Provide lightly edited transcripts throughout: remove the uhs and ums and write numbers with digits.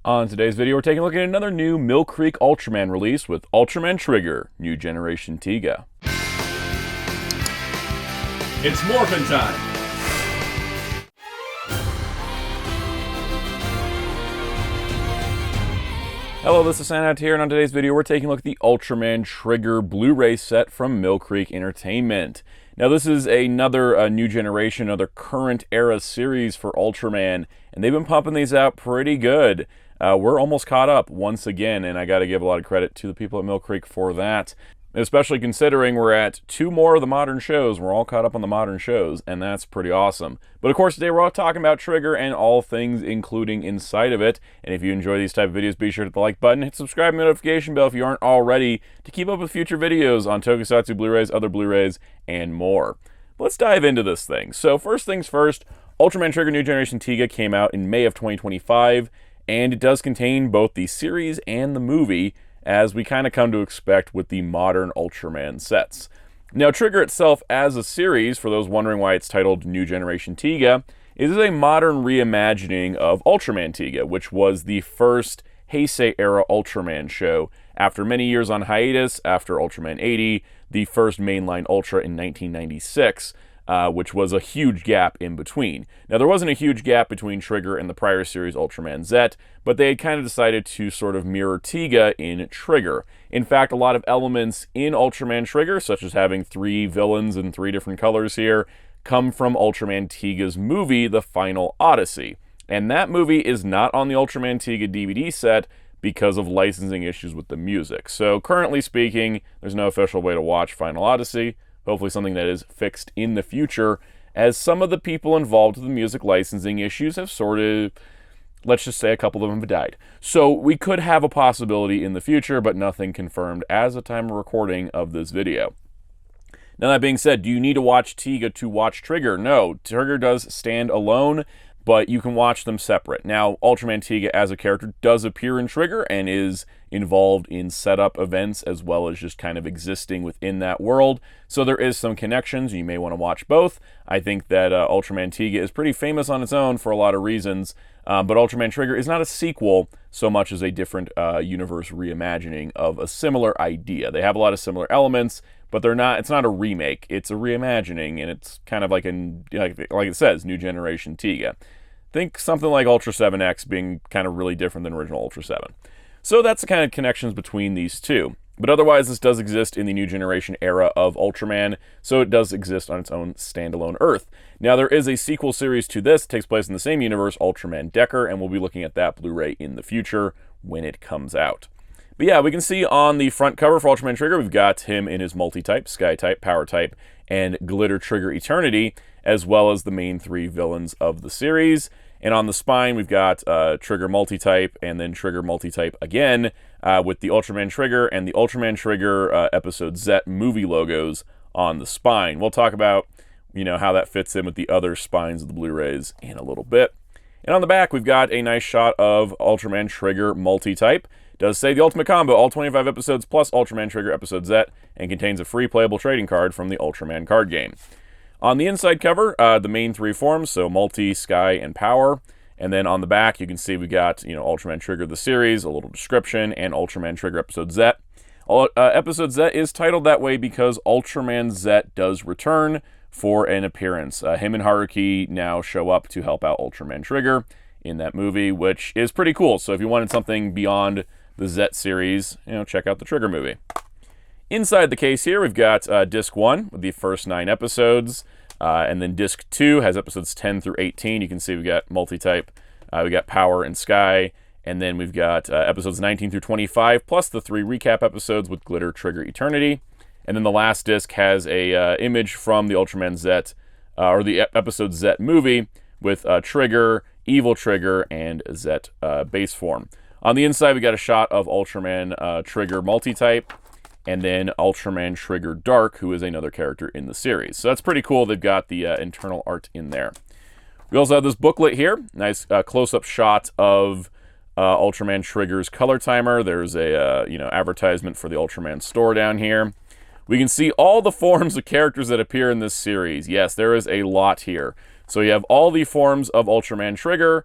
On today's video, we're taking a look at another new Mill Creek Ultraman release with Ultraman Trigger, New Generation Tiga. It's morphin' time! Hello, this is Soundout here, and on today's video, we're taking a look at the Ultraman Trigger Blu-ray set from Mill Creek Entertainment. Now, this is another New Generation, another current era series for Ultraman, and they've been pumping these out pretty good. We're almost caught up once again, and I got to give a lot of credit to the people at Mill Creek for that. Especially considering we're at 2 more of the modern shows. We're all caught up on the modern shows, and that's pretty awesome. But of course, today we're all talking about Trigger and all things including inside of it. And if you enjoy these type of videos, be sure to hit the like button, hit subscribe and the notification bell if you aren't already, to keep up with future videos on Tokusatsu Blu-rays, other Blu-rays, and more. But let's dive into this thing. So first things first, Ultraman Trigger New Generation Tiga came out in May of 2025, and it does contain both the series and the movie, as we kind of come to expect with the modern Ultraman sets. Now, Trigger itself as a series, for those wondering why it's titled New Generation Tiga, is a modern reimagining of Ultraman Tiga, which was the first Heisei-era Ultraman show. After many years on hiatus, after Ultraman 80, the first mainline Ultra in 1996, which was a huge gap in between. Now, there wasn't a huge gap between Trigger and the prior series Ultraman Z, but they had kind of decided to sort of mirror Tiga in Trigger. In fact, a lot of elements in Ultraman Trigger, such as having 3 villains in 3 different colors here, come from Ultraman Tiga's movie, The Final Odyssey. And that movie is not on the Ultraman Tiga DVD set because of licensing issues with the music. So currently speaking, there's no official way to watch Final Odyssey. Hopefully something that is fixed in the future, as some of the people involved with the music licensing issues have sort of, let's just say a couple of them have died. So we could have a possibility in the future, but nothing confirmed as of time of recording of this video. Now, that being said, do you need to watch Tiga to watch Trigger? No, Trigger does stand alone, but you can watch them separate. Now, Ultraman Tiga as a character does appear in Trigger and is involved in setup events as well as just kind of existing within that world. So there is some connections. You may want to watch both. I think that Ultraman Tiga is pretty famous on its own for a lot of reasons, but Ultraman Trigger is not a sequel so much as a different universe reimagining of a similar idea. They have a lot of similar elements, but they're not. It's not a remake. It's a reimagining, and it's kind of like like it says, New Generation Tiga. Think something like Ultra 7X being kind of really different than original Ultra 7. So that's the kind of connections between these two. But otherwise, this does exist in the New Generation era of Ultraman, so it does exist on its own standalone Earth. Now, there is a sequel series to this. It takes place in the same universe, Ultraman Decker, and we'll be looking at that Blu-ray in the future when it comes out. But yeah, we can see on the front cover for Ultraman Trigger, we've got him in his multi-type, Sky type, Power type, and Glitter Trigger Eternity, as well as the main 3 villains of the series. And on the spine, we've got Trigger multi-type, and then Trigger multi-type again, with the Ultraman Trigger and the Ultraman Trigger Episode Z movie logos on the spine. We'll talk about, how that fits in with the other spines of the Blu-rays in a little bit. And on the back, we've got a nice shot of Ultraman Trigger multi-type. It does say the Ultimate Combo, all 25 episodes plus Ultraman Trigger Episode Z, and contains a free playable trading card from the Ultraman card game. On the inside cover, the main 3 forms, so Multi, Sky, and Power. And then on the back, you can see we got, Ultraman Trigger the series, a little description, and Ultraman Trigger Episode Z. Episode Z is titled that way because Ultraman Z does return for an appearance. Him and Haruki now show up to help out Ultraman Trigger in that movie, which is pretty cool. So if you wanted something beyond the Z series, check out the Trigger movie. Inside the case here, we've got Disc 1 with the first 9 episodes, and then Disc 2 has episodes 10 through 18. You can see we've got multi-type, we got Power and Sky, and then we've got episodes 19 through 25, plus the 3 recap episodes with Glitter Trigger Eternity. And then the last disc has a image from the Ultraman Z, or the Episode Z movie, with Trigger, Evil Trigger, and Z base form. On the inside, we got a shot of Ultraman Trigger multi-type, and then Ultraman Trigger Dark, who is another character in the series. So that's pretty cool. They've got the internal art in there. We also have this booklet here. Nice close-up shot of Ultraman Trigger's color timer. There's a advertisement for the Ultraman store down here. We can see all the forms of characters that appear in this series. Yes, there is a lot here. So you have all the forms of Ultraman Trigger,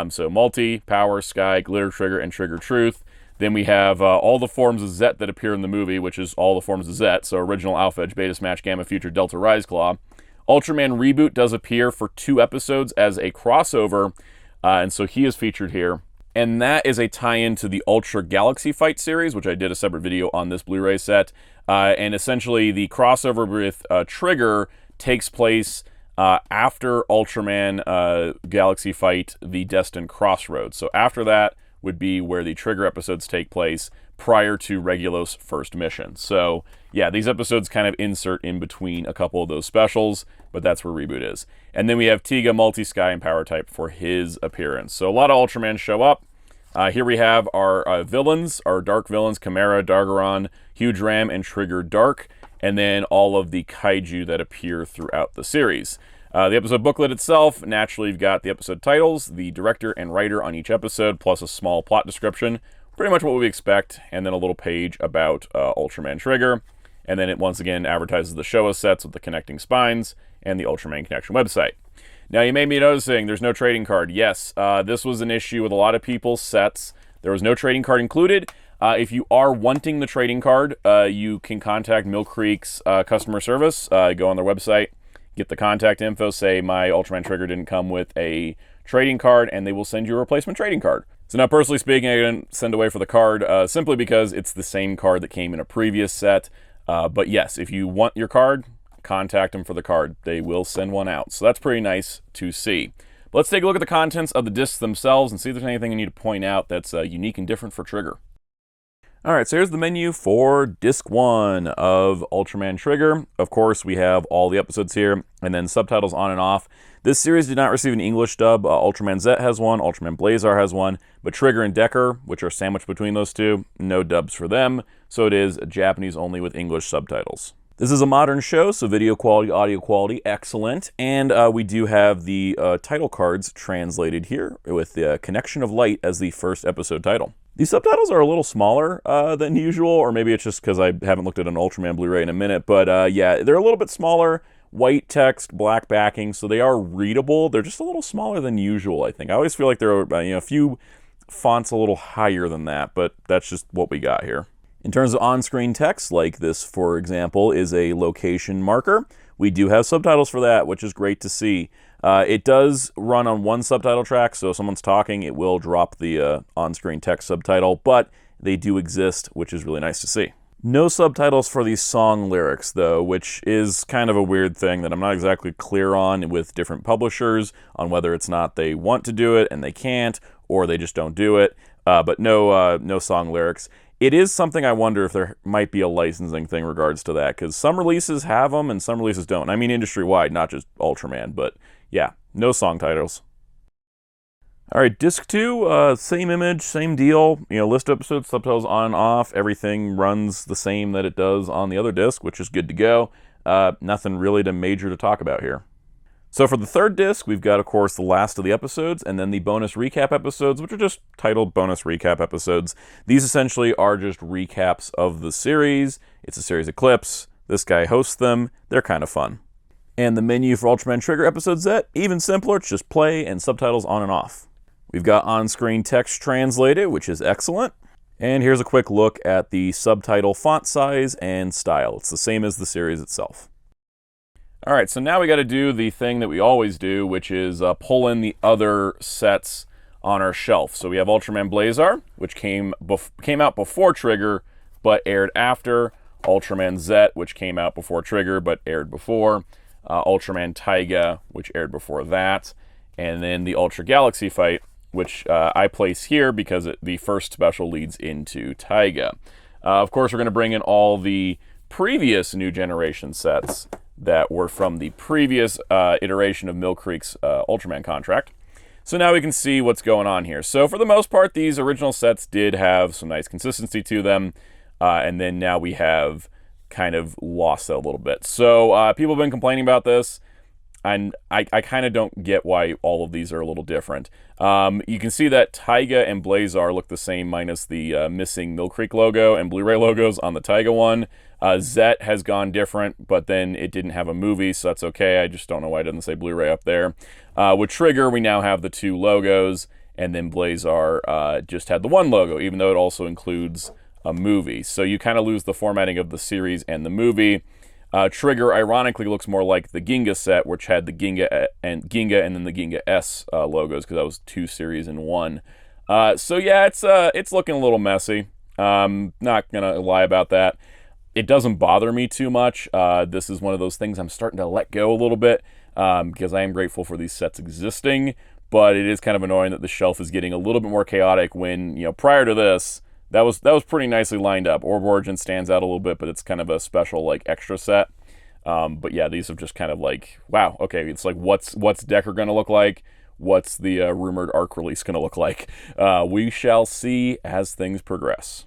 So Multi, Power, Sky, Glitter Trigger, and Trigger Truth. Then we have all the forms of Zet that appear in the movie, which is all the forms of Zet. So Original, Alpha Edge, Beta Smash, Gamma, Future, Delta, Rise Claw. Ultraman Reboot does appear for 2 episodes as a crossover, and so he is featured here. And that is a tie-in to the Ultra Galaxy Fight series, which I did a separate video on this Blu-ray set. And essentially, the crossover with Trigger takes place after Ultraman Galaxy Fight, the Destined Crossroads. So after that would be where the Trigger episodes take place prior to Regulos' first mission. So yeah, these episodes kind of insert in between a couple of those specials, but that's where Reboot is. And then we have Tiga, Multi, Sky, and Power Type for his appearance. So a lot of Ultraman show up. Here we have our villains, our dark villains, Chimera, Dargaron, Huge Ram, and Trigger Dark, and then all of the kaiju that appear throughout the series. The episode booklet itself, naturally you've got the episode titles, the director and writer on each episode, plus a small plot description, pretty much what we expect, and then a little page about Ultraman Trigger. And then it once again advertises the Showa sets with the connecting spines and the Ultraman Connection website. Now you may be noticing there's no trading card. Yes, this was an issue with a lot of people's sets. There was no trading card included. If you are wanting the trading card, you can contact Mill Creek's customer service. Go on their website, get the contact info, say my Ultraman Trigger didn't come with a trading card, and they will send you a replacement trading card. So now, personally speaking, I didn't send away for the card simply because it's the same card that came in a previous set. But yes, if you want your card, contact them for the card. They will send one out. So that's pretty nice to see. But let's take a look at the contents of the discs themselves and see if there's anything you need to point out that's unique and different for Trigger. All right, so here's the menu for Disc 1 of Ultraman Trigger. Of course, we have all the episodes here, and then subtitles on and off. This series did not receive an English dub. Ultraman Zet has one, Ultraman Blazar has one, but Trigger and Decker, which are sandwiched between those two, no dubs for them, so it is Japanese only with English subtitles. This is a modern show, so video quality, audio quality, excellent, and we do have the title cards translated here with the Connection of Light as the first episode title. These subtitles are a little smaller than usual, or maybe it's just because I haven't looked at an Ultraman Blu-ray in a minute, but yeah, they're a little bit smaller, white text, black backing, so they are readable. They're just a little smaller than usual, I think. I always feel like there are a few fonts a little higher than that, but that's just what we got here. In terms of on-screen text, like this, for example, is a location marker. We do have subtitles for that, which is great to see. It does run on one subtitle track, so if someone's talking, it will drop the on-screen text subtitle, but they do exist, which is really nice to see. No subtitles for these song lyrics, though, which is kind of a weird thing that I'm not exactly clear on with different publishers, on whether it's not they want to do it and they can't, or they just don't do it, but no song lyrics. It is something I wonder if there might be a licensing thing in regards to that, because some releases have them and some releases don't. I mean industry-wide, not just Ultraman, but yeah, no song titles. All right, disc 2, same image, same deal. List of episodes, subtitles on and off. Everything runs the same that it does on the other disc, which is good to go. Nothing really major to talk about here. So for the third disc, we've got, of course, the last of the episodes, and then the bonus recap episodes, which are just titled bonus recap episodes. These essentially are just recaps of the series. It's a series of clips. This guy hosts them. They're kind of fun. And the menu for Ultraman Trigger Episode Z, even simpler. It's just play and subtitles on and off. We've got on-screen text translated, which is excellent. And here's a quick look at the subtitle font size and style. It's the same as the series itself. All right, so now we got to do the thing that we always do, which is pull in the other sets on our shelf. So we have Ultraman Blazar, which came out before Trigger, but aired after. Ultraman Zet, which came out before Trigger, but aired before. Ultraman Tiga, which aired before that. And then the Ultra Galaxy Fight, which I place here because the first special leads into Tiga. Of course, we're going to bring in all the previous New Generation sets that were from the previous iteration of Mill Creek's Ultraman contract. So now we can see what's going on here. So for the most part, these original sets did have some nice consistency to them, and then now we have kind of lost that a little bit. So people have been complaining about this, and I kind of don't get why all of these are a little different. You can see that Tiga and Blazar look the same minus the missing Mill Creek logo and Blu-ray logos on the Tiga one. Zet has gone different, but then it didn't have a movie, so that's okay. I just don't know why it doesn't say Blu-ray up there. With Trigger, we now have the two logos, and then Blazar just had the one logo, even though it also includes a movie. So you kind of lose the formatting of the series and the movie. Trigger, ironically, looks more like the Ginga set, which had the Ginga and then the Ginga S logos, because that was 2 series in 1. So yeah, it's looking a little messy. Not gonna lie about that. It doesn't bother me too much. This is one of those things I'm starting to let go a little bit, because I am grateful for these sets existing, but it is kind of annoying that the shelf is getting a little bit more chaotic when, you know, prior to this, that was pretty nicely lined up. Orb Origin stands out a little bit, but it's kind of a special, like, extra set. But yeah, these have just kind of like, wow, okay, it's like, what's Decker gonna look like? What's the rumored ARC release gonna look like? We shall see as things progress.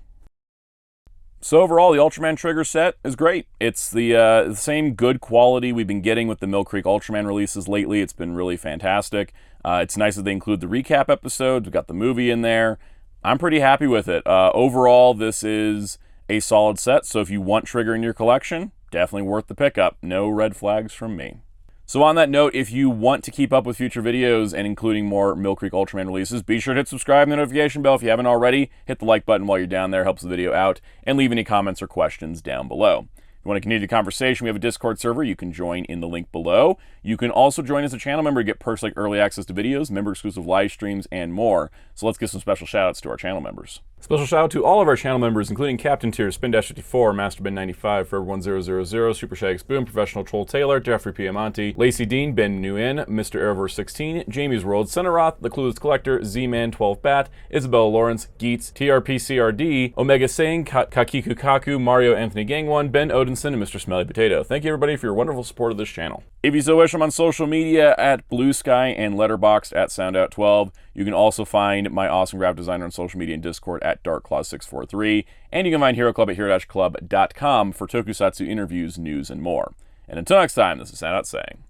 So overall, the Ultraman Trigger set is great. It's the same good quality we've been getting with the Mill Creek Ultraman releases lately. It's been really fantastic. It's nice that they include the recap episodes. We've got the movie in there. I'm pretty happy with it. Overall, this is a solid set, so if you want Trigger in your collection, definitely worth the pickup. No red flags from me. So on that note, if you want to keep up with future videos and including more Mill Creek Ultraman releases, be sure to hit subscribe and the notification bell if you haven't already. Hit the like button while you're down there, helps the video out, and leave any comments or questions down below. If you want to continue the conversation, we have a Discord server you can join in the link below. You can also join as a channel member to get perks like early access to videos, member-exclusive live streams, and more. So let's give some special shout-outs to our channel members. Special shout-out to all of our channel members, including Captain Tier, Spin-54, MasterBen95, Forever1000, Super Shags Boom, Professional Troll Taylor, Jeffrey Piamonte, Lacey Dean, Ben Nguyen, Mr. Airverse16, Jamie's World, Cineroth, The Clueless Collector, Z-Man 12 Bat, Isabella Lawrence, Geets, TRPCRD, Omega Sane, Kakiku Kaku, Mario Anthony Gangwon, Ben Odinson, and Mr. Smelly Potato. Thank you everybody for your wonderful support of this channel. If you so wish, I'm on social media at Blue Sky and Letterboxd at Soundout12. You can also find my awesome graphic designer on social media and Discord at DarkClaw643. And you can find Hero Club at hero-club.com for Tokusatsu interviews, news, and more. And until next time, this is Soundout saying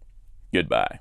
goodbye.